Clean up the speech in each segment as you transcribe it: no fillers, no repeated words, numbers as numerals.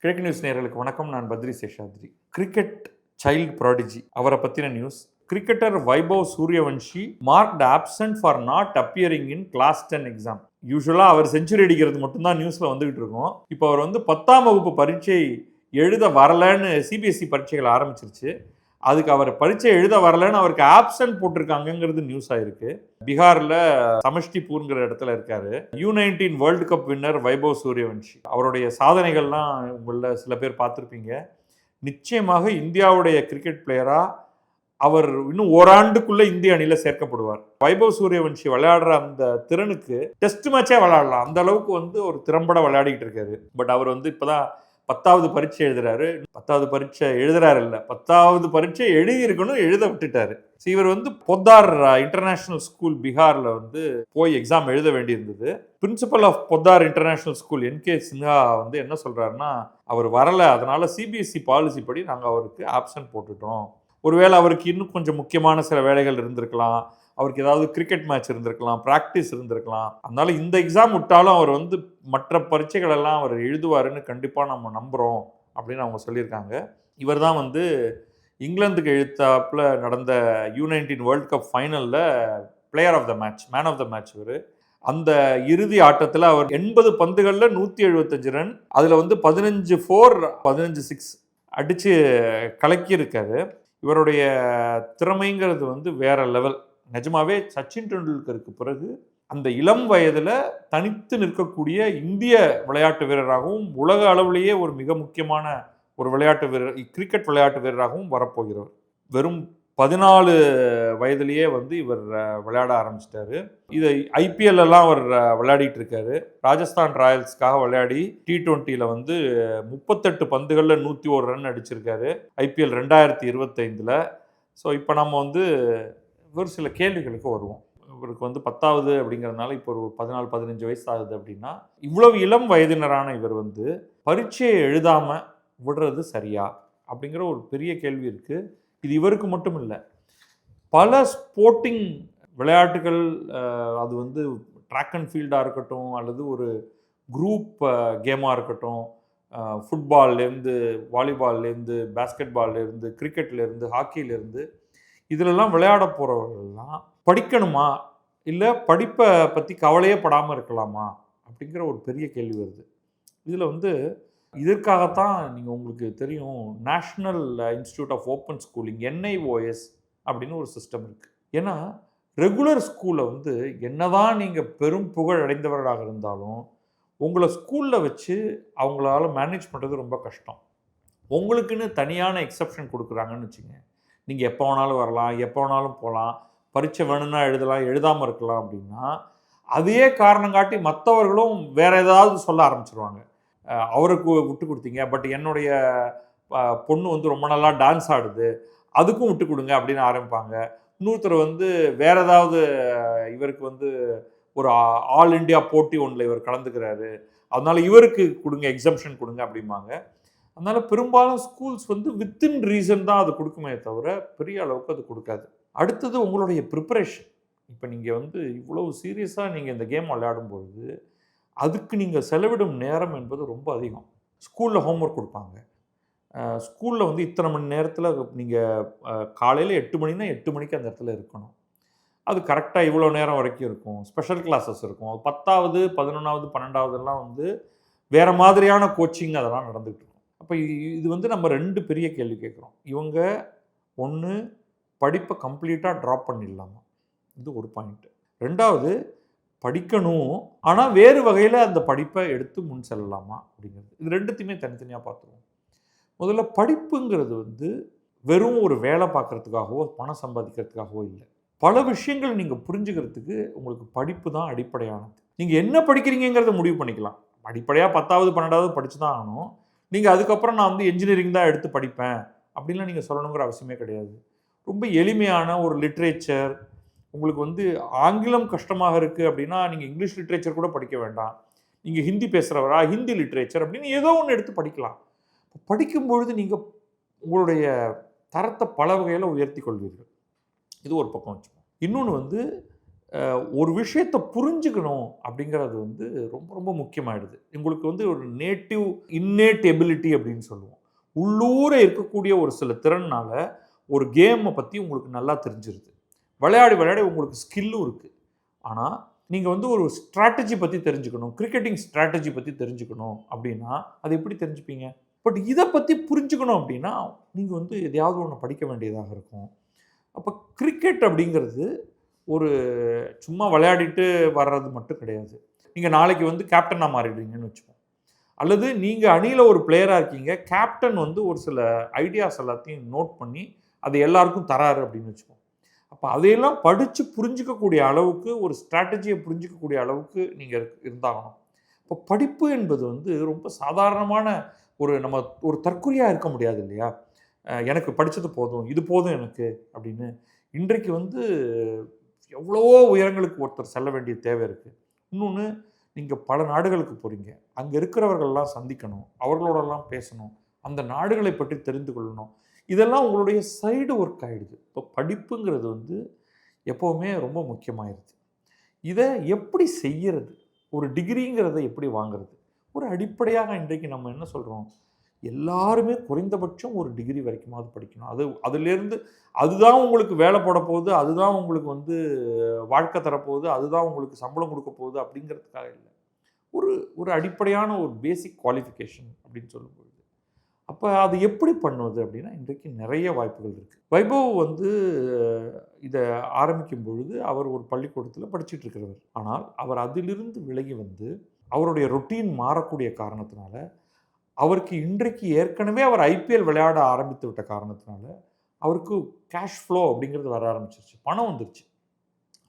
கிழக்கு நியூஸ் நேயர்களுக்கு வணக்கம். நான் Badri Seshadri. Cricket child prodigy அவரை பற்றின news. Cricketer Vaibhav Suryavanshi marked absent for not appearing in class 10 exam. யூஸ்வலாக அவர் செஞ்சுரி அடிக்கிறது மட்டும்தான் நியூஸில் வந்துகிட்டு இருக்கும். இப்போ அவர் 10ஆம் வகுப்பு பரீட்சை எழுத வரலன்னு சிபிஎஸ்சி பரீட்சைகள் ஆரம்பிச்சிருச்சு. அதுக்கு அவர் பரீட்சை எழுத வரலன்னு அவருக்கு ஆப்சன்ட் போட்டிருக்காங்கிறது நியூஸ் ஆயிருக்கு. பீகாரில் சமஷ்டிபூர்ங்கிற இடத்துல இருக்காரு. U19 world cup winner Vaibhav Suryavanshi. அவருடைய சாதனைகள்லாம் உங்களில் சில பேர் பார்த்துருப்பீங்க. நிச்சயமாக இந்தியாவுடைய கிரிக்கெட் பிளேயரா அவர் இன்னும் ஓராண்டுக்குள்ள இந்திய அணியில சேர்க்கப்படுவார். வைபவ் சூரியவன்ஷி விளையாடுற அந்த திறனுக்கு டெஸ்ட் மேட்சே விளையாடலாம். அந்த அளவுக்கு ஒரு திறம்பட விளையாடிட்டு இருக்காரு. பட் அவர் இப்பதான் 10வது பரீட்சை எழுதுறாரு. 10வது பரீட்சை எழுதுறாரு இல்ல, 10வது பரீட்சை எழுதியிருக்கணும், எழுத விட்டுட்டாரு. இவர் பொத்தார் இன்டர்நேஷனல் ஸ்கூல் பீகார்ல போய் எக்ஸாம் எழுத வேண்டியிருந்தது. Principal of Poddar international school NK Sinha என்ன சொல்றாருன்னா, அவர் வரல, அதனால சிபிஎஸ்சி பாலிசி படி நாங்கள் அவருக்கு ஆப்சன்ட் போட்டுட்டோம். ஒருவேளை அவருக்கு இன்னும் கொஞ்சம் முக்கியமான சில வேலைகள் இருந்திருக்கலாம், அவருக்கு ஏதாவது கிரிக்கெட் மேட்ச் இருந்திருக்கலாம், ப்ராக்டிஸ் இருந்திருக்கலாம். அதனால இந்த எக்ஸாம் விட்டாலும் அவர் மற்ற பரீட்சைகள் எல்லாம் அவர் எழுதுவாருன்னு கண்டிப்பாக நம்ம நம்புகிறோம் அப்படின்னு அவங்க சொல்லியிருக்காங்க. இவர் தான் இங்கிலாந்துக்கு எழுத்தாப்புல நடந்த U19 வேர்ல்டு கப் ஃபைனலில் player of the match, man of the match. இவர் அந்த இறுதி ஆட்டத்தில் அவர் 80 பந்துகளில் 175 ரன், அதில் 15 4 15 6 அடித்து கலக்கியிருக்காரு. இவருடைய திறமைங்கிறது வேற லெவல். நிஜமாவே சச்சின் டெண்டுல்கருக்கு பிறகு அந்த இளம் வயதில் தனித்து நிற்கக்கூடிய இந்திய விளையாட்டு வீரராகவும் உலக அளவிலேயே ஒரு மிக முக்கியமான ஒரு விளையாட்டு வீரர், கிரிக்கெட் விளையாட்டு வீரராகவும் வரப்போகிறவர். வெறும் 14 வயதிலேயே இவர் விளையாட ஆரம்பிச்சிட்டாரு. இதை IPL எல்லாம் அவர் விளையாடிட்டு இருக்காரு. ராஜஸ்தான் ராயல்ஸ்க்காக விளையாடி T20ல 38 பந்துகளில் 101 ரன் அடிச்சிருக்காரு IPL 2025ல். ஸோ இப்போ நம்ம ஒரு சில கேள்விகளுக்கு வருவோம். இவருக்கு 10வது அப்படிங்கிறதுனால இப்போ ஒரு 14-15 வயசு ஆகுது அப்படின்னா, இவ்வளவு இளம் வயதினரான இவர் பரீட்சையை எழுதாமல் விடுறது சரியா அப்படிங்கிற ஒரு பெரிய கேள்வி இருக்குது. இது இவருக்கு மட்டும் இல்லை, பல ஸ்போர்ட்டிங் விளையாட்டுகள், அது ட்ராக் அண்ட் ஃபீல்டாக இருக்கட்டும், அல்லது ஒரு குரூப் கேமாக இருக்கட்டும், ஃபுட்பால்லேருந்து வாலிபால்லேருந்து பேஸ்கெட்பால்லேருந்து கிரிக்கெட்லேருந்து ஹாக்கியிலேருந்து, இதிலெல்லாம் விளையாட போகிறவர்கள்லாம் படிக்கணுமா, இல்லை படிப்பை பற்றி கவலையே படாமல் இருக்கலாமா அப்படிங்கிற ஒரு பெரிய கேள்வி வருது. இதில் இதற்காகத்தான் உங்களுக்கு தெரியும், national institute of open schooling NIOS அப்படின்னு ஒரு சிஸ்டம் இருக்குது. ஏன்னா ரெகுலர் ஸ்கூலில் என்னதான் நீங்கள் பெரும் புகழ் அடைந்தவர்களாக இருந்தாலும் உங்களை ஸ்கூலில் வச்சு அவங்களால மேனேஜ் பண்ணுறது ரொம்ப கஷ்டம். உங்களுக்குன்னு தனியான எக்ஸப்ஷன் கொடுக்குறாங்கன்னு வச்சுங்க, நீங்கள் எப்போ வேணாலும் வரலாம், எப்போ வேணாலும் போகலாம், பரீட்சை வேணும்னா எழுதலாம், எழுதாமல் இருக்கலாம் அப்படின்னா, அதையே காரணம் காட்டி மற்றவர்களும் வேற ஏதாவது சொல்ல ஆரம்பிச்சிருவாங்க. அவருக்கு விட்டு கொடுத்தீங்க, பட் என்னுடைய பொண்ணு ரொம்ப நல்லா டான்ஸ் ஆடுது, அதுக்கும் விட்டு கொடுங்க அப்படின்னு ஆரம்பிப்பாங்க. இன்னொருத்தர் வேற ஏதாவது, இவருக்கு ஒரு ஆல் இண்டியா போட்டி ஒன்றில் இவர் கலந்துக்கிறாரு, அதனால இவருக்கு கொடுங்க, எக்ஸம்ஷன் கொடுங்க அப்படிம்பாங்க. அதனால பெரும்பாலும் ஸ்கூல்ஸ் வித்தின் ரீசன் தான் அது கொடுக்குமே தவிர பெரிய அளவுக்கு அது கொடுக்காது. அடுத்தது உங்களுடைய ப்ரிப்பரேஷன். இப்போ நீங்கள் இவ்வளவு சீரியஸாக நீங்கள் இந்த கேம் விளையாடும்போது அதுக்கு நீங்கள் செலவிடும் நேரம் என்பது ரொம்ப அதிகம். ஸ்கூலில் ஹோம்ஒர்க் கொடுப்பாங்க. ஸ்கூலில் இத்தனை மணி நேரத்தில் நீங்கள் காலையில் 8 மணினா 8 மணிக்கு அந்த இடத்துல இருக்கணும். அது கரெக்டாக இவ்வளோ நேரம் வரைக்கும் இருக்கும். ஸ்பெஷல் கிளாஸஸ் இருக்கும். 10வது 11வது 12வதுலாம் வேறு மாதிரியான கோச்சிங் அதெல்லாம் நடந்துகிட்டு இருக்கும். அப்போ இது நம்ம 2 பெரிய கேள்வி கேட்குறோம். இவங்க ஒன்று படிப்பை கம்ப்ளீட்டாக ட்ராப் பண்ணிடலாமா, இது ஒரு பாயிண்ட்டு. 2வது படிக்கணும், ஆனால் வேறு வகையில் அந்த படிப்பை எடுத்து முன் செல்லலாமா அப்படிங்கிறது. இது 2த்தையுமே தனித்தனியாக பார்த்துருவோம். முதல்ல படிப்புங்கிறது வெறும் ஒரு வேலை பார்க்குறதுக்காகவோ பணம் சம்பாதிக்கிறதுக்காகவோ இல்லை. பல விஷயங்கள் நீங்கள் புரிஞ்சுக்கிறதுக்கு உங்களுக்கு படிப்பு தான் அடிப்படையானது. நீங்கள் என்ன படிக்கிறீங்கிறத முடிவு பண்ணிக்கலாம். அடிப்படையாக 10வது 12வது படித்து தான் ஆகணும். நீங்கள் அதுக்கப்புறம் நான் என்ஜினியரிங் தான் எடுத்து படிப்பேன் அப்படின்லாம் நீங்கள் சொல்லணுங்கிற அவசியமே கிடையாது. ரொம்ப எளிமையான ஒரு லிட்ரேச்சர், உங்களுக்கு ஆங்கிலம் கஷ்டமாக இருக்குது அப்படின்னா நீங்கள் இங்கிலீஷ் லிட்ரேச்சர் கூட படிக்க வேண்டாம். நீங்கள் ஹிந்தி பேசுகிறவரா, ஹிந்தி லிட்ரேச்சர் அப்படின்னு ஏதோ ஒன்று எடுத்து படிக்கலாம். படிக்கும்பொழுது நீங்கள் உங்களுடைய தரத்தை பல வகையில் உயர்த்தி கொள்வீர்கள். இது ஒரு பக்கம் வச்சுக்கோங்க. இன்னொன்று ஒரு விஷயத்தை புரிஞ்சுக்கணும் அப்படிங்கிறது வந்து ரொம்ப ரொம்ப முக்கியமாயிடுது. உங்களுக்கு வந்து ஒரு இன்னேட் எபிலிட்டி அப்படின்னு சொல்லுவோம். உள்ளூர இருக்கக்கூடிய ஒரு சில திறனால ஒரு கேமை பற்றி உங்களுக்கு நல்லா தெரிஞ்சிருது. விளையாடி விளையாடி உங்களுக்கு ஸ்கில்லும் இருக்குது. ஆனால் நீங்கள் வந்து ஒரு ஸ்ட்ராட்டஜி பற்றி தெரிஞ்சுக்கணும், கிரிக்கெட்டிங் ஸ்ட்ராட்டஜி பற்றி தெரிஞ்சுக்கணும் அப்படின்னா அது எப்படி தெரிஞ்சுப்பீங்க? பட் இதை பற்றி புரிஞ்சுக்கணும் அப்படின்னா நீங்கள் வந்து எதையாவது ஒன்று படிக்க வேண்டியதாக இருக்கும். அப்போ கிரிக்கெட் அப்படிங்கிறது ஒரு சும்மா விளையாடிட்டு வர்றது மட்டும் கிடையாது. நீங்க நாளைக்கு வந்து கேப்டனா மாறிடுவீங்கன்னு வச்சுப்போம். அல்லது நீங்க அணியில ஒரு பிளேயரா இருக்கீங்க. கேப்டன் வந்து ஒரு சில ஐடியாஸ் எல்லாத்தையும் நோட் பண்ணி அது எல்லாருக்கும் தராரு அப்படின்னு வச்சுப்போம். அப்ப அதையெல்லாம் படிச்சு புரிஞ்சுக்கக்கூடிய அளவுக்கு ஒரு ஸ்ட்ராட்டஜிய புரிஞ்சுக்கக்கூடிய அளவுக்கு நீங்க இருந்தாகணும். இப்போ படிப்பு என்பது வந்து ரொம்ப சாதாரணமான நம்ம ஒரு தற்குறியா இருக்க முடியாது இல்லையா? எனக்கு படிச்சது போதும். இது போதும் எனக்கு அப்படின்னு. இன்றைக்கு வந்து எவ்வளவோ உயரங்களுக்கு ஒருத்தர் செல்ல வேண்டிய தேவை இருக்குது. இன்னொன்று, நீங்கள் பல நாடுகளுக்கு போகிறீங்க. அங்கே இருக்கிறவர்கள்லாம் சந்திக்கணும், அவர்களோடலாம் பேசணும், அந்த நாடுகளை பற்றி தெரிந்து கொள்ளணும். இதெல்லாம் உங்களுடைய சைடு ஒர்க் ஆகிடுது. இப்போ படிப்புங்கிறது வந்து எப்போவுமே ரொம்ப முக்கியமாயிருது. இதை எப்படி செய்கிறது? ஒரு டிகிரிங்கிறத எப்படி வாங்குறது? ஒரு அடிப்படையாக இன்றைக்கு நம்ம என்ன சொல்கிறோம்? எல்லாருமே குறைந்தபட்சம் ஒரு டிகிரி வரைக்குமாவது படிக்கணும். அதுலேருந்து அதுதான் உங்களுக்கு வேலை போட போகுது, அதுதான் உங்களுக்கு வந்து வாழ்க்கை தரப்போகுது, அதுதான் உங்களுக்கு சம்பளம் கொடுக்க போகுது அப்படிங்கிறதுக்காக இல்லை. ஒரு ஒரு அடிப்படையான ஒரு பேசிக் குவாலிஃபிகேஷன் அப்படின்னு சொல்லும்பொழுது அப்போ அது எப்படி பண்ணுவது அப்படின்னா இன்றைக்கு நிறைய வாய்ப்புகள் இருக்குது. வைபவ் வந்து இதை ஆரம்பிக்கும் பொழுது அவர் ஒரு பள்ளிக்கூடத்தில் படிச்சுட்டு இருக்கிறவர். ஆனால் அவர் அதிலிருந்து விலகி வந்து அவருடைய ரொட்டீன் மாறக்கூடிய காரணத்தினால அவருக்கு இன்றைக்கு ஏற்கனவே அவர் ஐபிஎல் விளையாட ஆரம்பித்து விட்ட காரணத்தினால அவருக்கு கேஷ் ஃப்ளோ அப்படிங்கிறது வர ஆரம்பிச்சிருச்சு, பணம் வந்துருச்சு.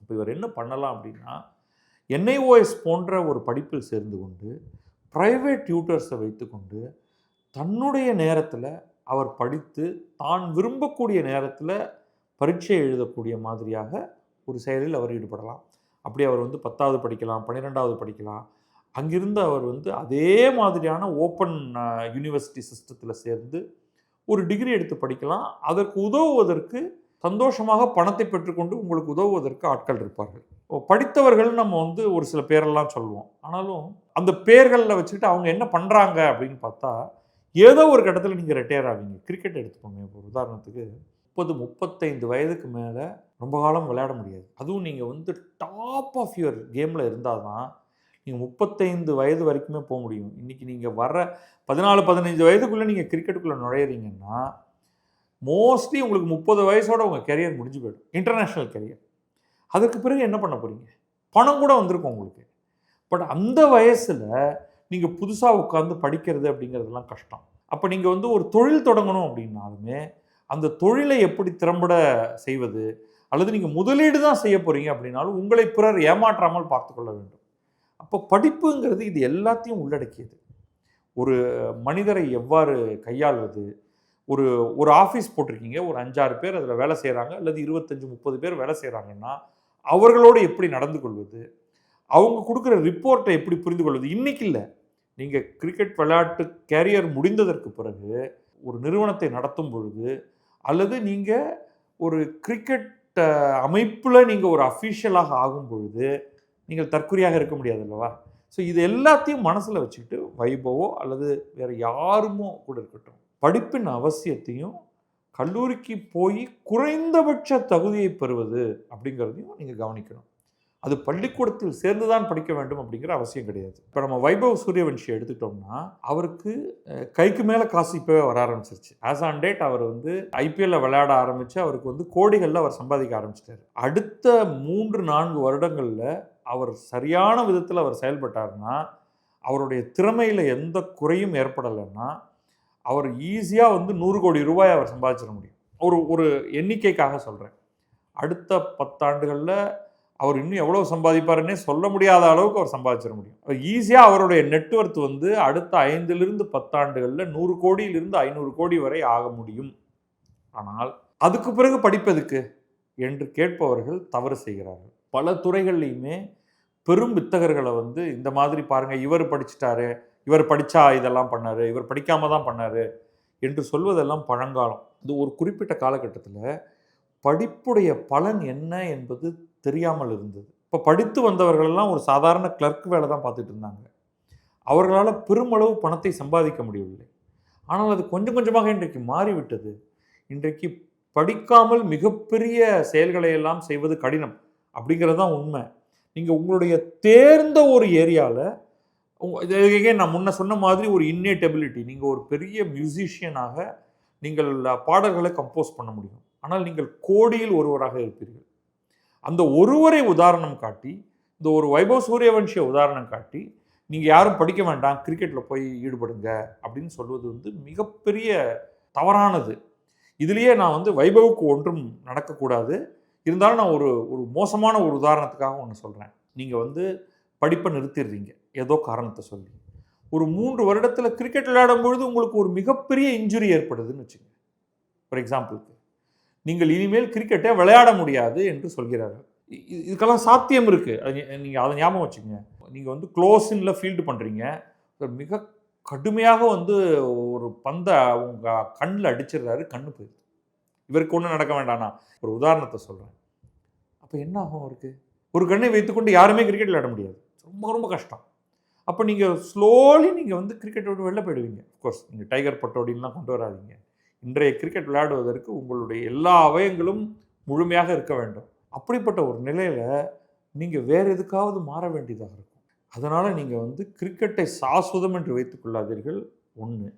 அப்போ இவர் என்ன பண்ணலாம் அப்படின்னா என்ஐஓஎஸ் போன்ற ஒரு படிப்பில் சேர்ந்து கொண்டு ப்ரைவேட் டியூட்டர்ஸை வைத்துக்கொண்டு தன்னுடைய நேரத்தில் அவர் படித்து தான் விரும்பக்கூடிய நேரத்தில் பரீட்சை எழுதக்கூடிய மாதிரியாக ஒரு செயலில் அவர் ஈடுபடலாம். அப்படி அவர் வந்து 10வது படிக்கலாம், 12வது படிக்கலாம். அங்கிருந்து அவர் வந்து அதே மாதிரியான ஓப்பன் யூனிவர்சிட்டி சிஸ்டத்தில் சேர்ந்து ஒரு டிகிரி எடுத்து படிக்கலாம். அதற்கு உதவுவதற்கு சந்தோஷமாக பணத்தை பெற்றுக்கொண்டு உங்களுக்கு உதவுவதற்கு ஆட்கள் இருப்பார்கள். படித்தவர்கள் நம்ம வந்து ஒரு சில பேரெல்லாம் சொல்லுவோம். ஆனாலும் அந்த பேர்களில் வச்சுக்கிட்டு அவங்க என்ன பண்ணுறாங்க அப்படின்னு பார்த்தா ஏதோ ஒரு கட்டத்தில் நீங்கள் ரிட்டையர் ஆவீங்க. கிரிக்கெட் எடுத்துக்கோங்க. இப்போ உதாரணத்துக்கு 35 வயதுக்கு மேலே ரொம்ப காலம் விளையாட முடியாது. அதுவும் நீங்கள் வந்து டாப் ஆஃப் யுவர் கேமில் இருந்தால் தான் நீங்கள் 35 வயது வரைக்குமே போக முடியும். இன்றைக்கி நீங்கள் வர 14-15 வயதுக்குள்ளே நீங்கள் கிரிக்கெட்டுக்குள்ளே நுழையிறீங்கன்னா மோஸ்ட்லி உங்களுக்கு 30 வயசோட உங்கள் கெரியர் முடிஞ்சு போய்டும், இன்டர்நேஷ்னல் கெரியர். அதுக்கு பிறகு என்ன பண்ண போகிறீங்க? பணம் கூட வந்திருக்கும் உங்களுக்கு. பட் அந்த வயசில் நீங்கள் புதுசாக உட்காந்து படிக்கிறது அப்படிங்கிறதுலாம் கஷ்டம். அப்போ நீங்கள் வந்து ஒரு தொழில் தொடங்கணும் அப்படின்னாலுமே அந்த தொழிலை எப்படி திறம்பட செய்வது, அல்லது நீங்கள் முதலீடு தான் செய்ய போகிறீங்க அப்படின்னாலும் உங்களை பிறர் ஏமாற்றாமல் பார்த்து கொள்ள வேண்டும். அப்போ படிப்புங்கிறது இது எல்லாத்தையும் உள்ளடக்கியது. ஒரு மனிதரை எவ்வாறு கையாள்வது, ஒரு ஆஃபீஸ் போட்டிருக்கீங்க, ஒரு 5-6 பேர் அதில் வேலை செய்கிறாங்க, அல்லது 25-30 பேர் வேலை செய்கிறாங்கன்னா அவர்களோடு எப்படி நடந்து கொள்வது, அவங்க கொடுக்குற ரிப்போர்ட்டை எப்படி புரிந்து கொள்வது. இன்றைக்கி இல்லை, நீங்கள் கிரிக்கெட் விளையாட்டு கேரியர் முடிந்ததற்கு பிறகு ஒரு நிறுவனத்தை நடத்தும் பொழுது, அல்லது நீங்கள் ஒரு கிரிக்கெட் அமைப்பில் நீங்கள் ஒரு அஃபீஷியலாக ஆகும் பொழுது நீங்கள் தற்குறியாக இருக்க முடியாது அல்லவா? ஸோ இது எல்லாத்தையும் மனசில் வச்சுக்கிட்டு வைபவோ அல்லது வேறு யாருமோ கூட இருக்கட்டும், படிப்பின் அவசியத்தையும் கல்லூரிக்கு போய் குறைந்தபட்ச தகுதியை பெறுவது அப்படிங்கிறதையும் நீங்கள் கவனிக்கணும். அது பள்ளிக்கூடத்தில் சேர்ந்து தான் படிக்க வேண்டும் அப்படிங்கிற அவசியம் கிடையாது. இப்போ நம்ம வைபவ் சூரியவன்ஷியை எடுத்துக்கிட்டோம்னா அவருக்கு கைக்கு மேலே காசு இப்போவே வர ஆரம்பிச்சிருச்சு. ஆஸ் ஆன் டேட் அவர் வந்து ஐபிஎல்ல விளையாட ஆரம்பித்து அவருக்கு வந்து கோடிகளில் அவர் சம்பாதிக்க ஆரம்பிச்சிட்டார். அடுத்த 3-4 வருடங்களில் அவர் சரியான விதத்தில் அவர் செயல்பட்டார்னா, அவருடைய திறமையில் எந்த குறையும் ஏற்படலைன்னா அவர் ஈஸியாக வந்து 100 கோடி ரூபாய் அவர் சம்பாதிச்சிட முடியும். ஒரு எண்ணிக்கைக்காக சொல்கிறேன். அடுத்த 10 ஆண்டுகளில் அவர் இன்னும் எவ்வளோ சம்பாதிப்பாருன்னே சொல்ல முடியாத அளவுக்கு அவர் சம்பாதிச்சிட முடியும். அவர் ஈஸியாக அவருடைய நெட்வொர்த் வந்து அடுத்த 5லிருந்து 10 ஆண்டுகளில் 100 கோடியிலிருந்து 500 கோடி வரை ஆக முடியும். ஆனால் அதுக்கு பிறகு படிப்பதுக்கு என்று கேட்பவர்கள் தவறு செய்கிறார்கள். பல துறைகள்லையுமே பெரும் வித்தகர்களை வந்து இந்த மாதிரி பாருங்கள், இவர் படிச்சுட்டாரு, இவர் படித்தா இதெல்லாம் பண்ணார், இவர் படிக்காமல் தான் பண்ணார் என்று சொல்வதெல்லாம் பழங்காலம். இது ஒரு குறிப்பிட்ட காலகட்டத்தில் படிப்புடைய பலன் என்ன என்பது தெரியாமல் இருந்தது. இப்போ படித்து வந்தவர்களெல்லாம் ஒரு சாதாரண கிளர்க் வேலை தான் பார்த்துட்டு இருந்தாங்க. அவர்களால் பெருமளவு பணத்தை சம்பாதிக்க முடியவில்லை. ஆனால் அது கொஞ்சம் கொஞ்சமாக இன்றைக்கு மாறிவிட்டது. இன்றைக்கு படிக்காமல் மிகப்பெரிய செயல்களை எல்லாம் செய்வது கடினம் அப்படிங்கிறது தான் உண்மை. நீங்கள் உங்களுடைய தேர்ந்த ஒரு ஏரியாவில் நான் முன்ன சொன்ன மாதிரி ஒரு இன்னேட் எபிலிட்டி, நீங்கள் ஒரு பெரிய மியூசிஷியனாக நீங்கள் பாடல்களை கம்போஸ் பண்ண முடியும். ஆனால் நீங்கள் கோடியில் ஒருவராக இருப்பீர்கள். அந்த ஒருவரை உதாரணம் காட்டி, இந்த ஒரு வைபவ் சூரியவன்ஷியை உதாரணம் காட்டி, நீங்கள் யாரும் படிக்க வேண்டாம், கிரிக்கெட்டில் போய் ஈடுபடுங்க அப்படின்னு சொல்வது மிகப்பெரிய தவறானது. இதுலேயே நான் வைபவுக்கு ஒன்றும் நடக்கக்கூடாது. இருந்தாலும் நான் ஒரு மோசமான ஒரு உதாரணத்துக்காக ஒன்று சொல்கிறேன். நீங்கள் படிப்பை நிறுத்திடுறீங்க ஏதோ காரணத்தை சொல்லி. ஒரு 3 வருடத்தில் கிரிக்கெட் விளையாடும் பொழுது உங்களுக்கு ஒரு மிகப்பெரிய இன்ஜுரி ஏற்படுதுன்னு வச்சுங்க. ஃபார் எக்ஸாம்பிளுக்கு, நீங்கள் இனிமேல் கிரிக்கெட்டை விளையாட முடியாது என்று சொல்கிறார்கள். இதுக்கெல்லாம் சாத்தியம் இருக்குது. நீங்கள் அதை ஞாபகம் வச்சுக்கோங்க. நீங்கள் க்ளோஸின்ல ஃபீல்டு பண்ணுறீங்க, மிக கடுமையாக ஒரு பந்தை உங்கள் கண்ணில் அடிச்சிடுறாரு, கண்ணு போயிடுது. இவருக்கு ஒன்றும் நடக்க வேண்டாம்னா ஒரு உதாரணத்தை சொல்கிறேன். அப்போ என்ன ஆகும் அவருக்கு? ஒரு கண்ணை வைத்துக்கொண்டு யாருமே கிரிக்கெட் விளையாட முடியாது. ரொம்ப ரொம்ப கஷ்டம். அப்போ நீங்கள் ஸ்லோலி நீங்கள் கிரிக்கெட்டை விட்டு வெளில போயிடுவீங்க. அஃப்கோர்ஸ் நீங்கள் டைகர் பட்டோடின்லாம் கொண்டு வராதிங்க. இன்றைய கிரிக்கெட் விளையாடுவதற்கு உங்களுடைய எல்லா அவயங்களும் முழுமையாக இருக்க வேண்டும். அப்படிப்பட்ட ஒரு நிலையில் நீங்கள் வேறு எதுக்காவது மாற வேண்டியதாக இருக்கும். அதனால் நீங்கள் கிரிக்கெட்டை சாஸ்வதம் என்று வைத்துக் கொள்ளாதீர்கள். 1.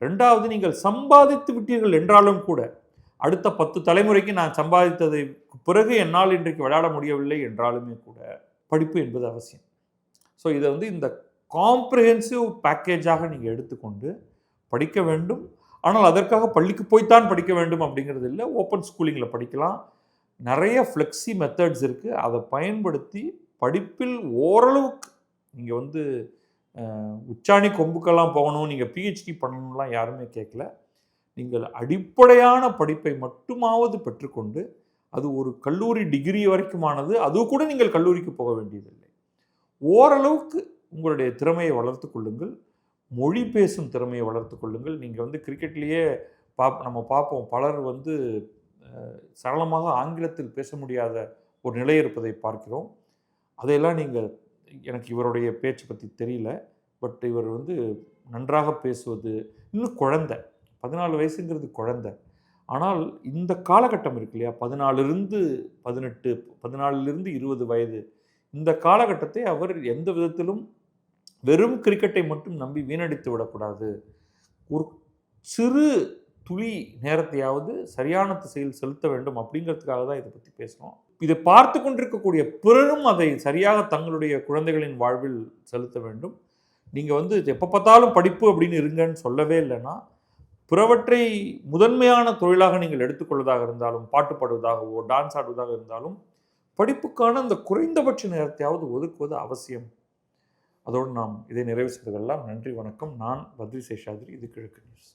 2வது, நீங்கள் சம்பாதித்து விட்டீர்கள் என்றாலும் கூட, அடுத்த 10 தலைமுறைக்கு நான் சம்பாதித்ததை பிறகு என்னால் இன்றைக்கு விளையாட முடியவில்லை என்றாலுமே கூட படிப்பு என்பது அவசியம். ஸோ இதை இந்த காம்ப்ரிஹென்சிவ் பேக்கேஜாக நீங்கள் எடுத்துக்கொண்டு படிக்க வேண்டும். ஆனால் அதற்காக பள்ளிக்கு போய்த்தான் படிக்க வேண்டும் அப்படிங்கிறது இல்லை. ஓப்பன் ஸ்கூலிங்கில் படிக்கலாம். நிறைய ஃப்ளெக்ஸி மெத்தட்ஸ் இருக்குது. அதை பயன்படுத்தி படிப்பில் ஓரளவுக்கு நீங்கள் உச்சாணி கொம்புக்கெல்லாம் போகணும், நீங்கள் பிஹெச்டி பண்ணணும்லாம் யாருமே கேட்கல. நீங்கள் அடிப்படையான படிப்பை மட்டுமாவது பெற்றுக்கொண்டு, அது ஒரு கல்லூரி டிகிரி வரைக்குமானது, அது கூட நீங்கள் கல்லூரிக்கு போக வேண்டியதில்லை. ஓரளவுக்கு உங்களுடைய திறமையை வளர்த்து கொள்ளுங்கள். மொழி பேசும் திறமையை வளர்த்து கொள்ளுங்கள். நீங்கள் கிரிக்கெட்லேயே நம்ம பார்ப்போம், பலர் சரளமாக ஆங்கிலத்தில் பேச முடியாத ஒரு நிலை இருப்பதை பார்க்கிறோம். அதையெல்லாம் நீங்கள், எனக்கு இவருடைய பேச்சு பற்றி தெரியல, பட் இவர் நன்றாக பேசுவது, இன்னும் குழந்தை, 14 வயசுங்கிறது குழந்தை. ஆனால் இந்த காலகட்டம் இருக்கு இல்லையா, 14லிருந்து 18, 14லிருந்து 20 வயது, இந்த காலகட்டத்தை அவர் எந்த விதத்திலும் வெறும் கிரிக்கெட்டை மட்டும் நம்பி வீணடித்து விடக்கூடாது. ஒரு சிறு துளி நேரத்தையாவது சரியான திசையில் செலுத்த வேண்டும் அப்படிங்கிறதுக்காக தான் இதை பற்றி பேசுகிறோம். இதை பார்த்து கொண்டிருக்கக்கூடிய பிறரும் அதை சரியாக தங்களுடைய குழந்தைகளின் வாழ்வில் செலுத்த வேண்டும். நீங்கள் எப்போ பார்த்தாலும் படிப்பு அப்படின்னு இருங்கன்னு சொல்லவே இல்லைன்னா, பிறவற்றை முதன்மையான தொழிலாக நீங்கள் எடுத்துக்கொள்வதாக இருந்தாலும், பாட்டு பாடுவதாகவோ டான்ஸ் ஆடுவதாக இருந்தாலும், படிப்புக்கான அந்த குறைந்தபட்ச நேரத்தையாவது ஒதுக்குவது அவசியம். அதோடு நாம் இதை நிறைவு செய்ததெல்லாம். நன்றி, வணக்கம். நான் பத்ரி சேஷாத்ரி. இது கிழக்கு நியூஸ்.